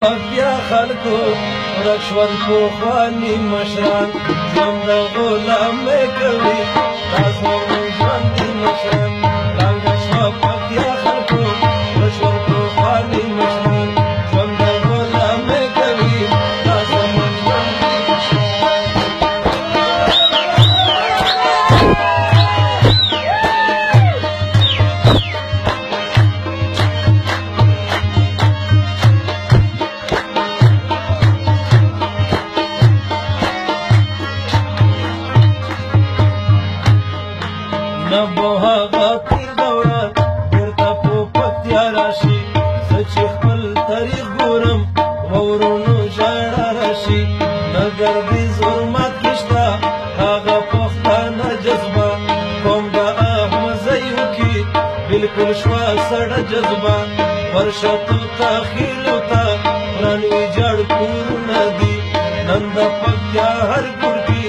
بیا خلکو ورک شول پخواني مشران ژوند د غلامۍ کوي دا زموږ ژوندي مشران ړنګه شوه بیا خلکو ورک شول پخواني مشران ژوند د غلامۍ کوي دا زموږ ژوندي مشران نبو هغه تیر دوره بیرته په پکتیا راشي زه چې خپل تاریخ ګورم وورونو ژړا راشي نه ګردي ظلمات کې شته هغه پښتانه جذبه قوم د احمدزیو کې بلکل شوه سړه جذبه ورشتو ته خیلو ته پران ویجاړ کورونه دي نن د پکتیا هر کور کې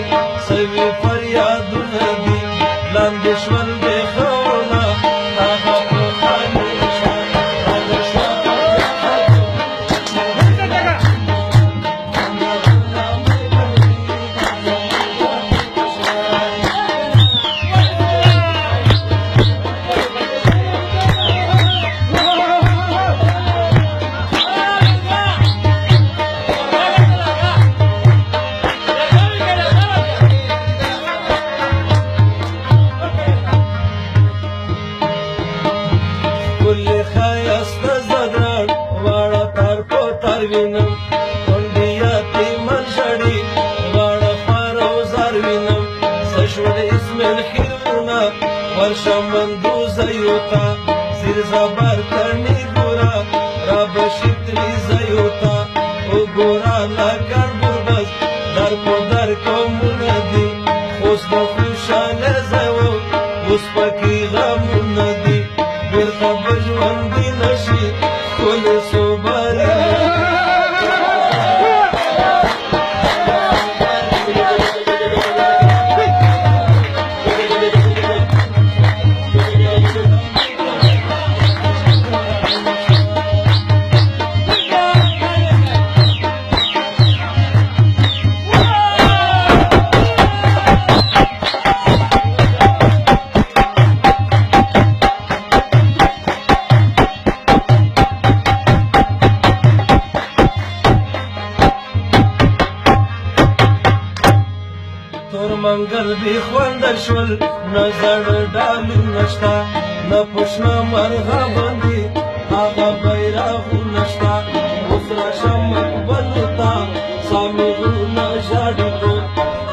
سوي فریادونه دي لاندې شول د خاورونه هغه پخواني مشران ړنګه شوه بیا خلکو ګلې ښایسته زدران واړه تار په تار وینم کونډې یتیمان ژاړي واړه خوار او زار وینم څه شول اسماعیل خیلونه ورشه مندوزیو ته زیر زبر کڼې ګوره رابشي ترې ځایو ته وګوره لکړ ګربز در په در قومونه دي اوس د خوشحالۍ ځای و اوس پکې غمونه دي بیرته به ژوندي نشي ښکلې صوباري تور منګل بې خونده شول نه زړ ډالونه شته نه پوشنه مرغه باندې هغه بیرغونه شته اوس راشه مقبلو ته سامیغونه ژاړي ټول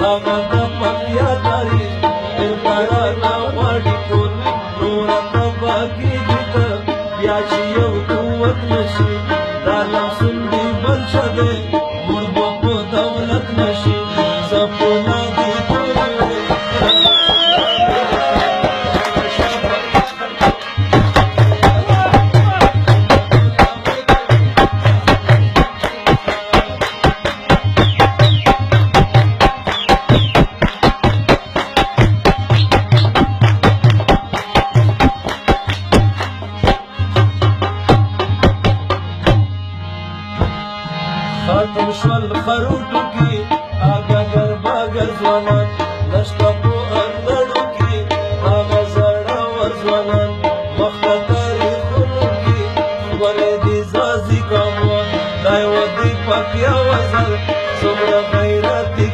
هغه د پکتیا تاریخ بیرته رانه غواړي ټول نوره تباه کېږي ته بیا چې یو قوت نشي دا لمسون دې بل شه دی موږ به په دولت نشي زپونه دې ختم شول خروټو کې اګر باګر ځوانان نشته په اندړو کې هغه زړه ور ځوانان مخته تاریخونو کې ولې دې ځازي ګاموه دا یو دې پکیا وزر څومره غیرتي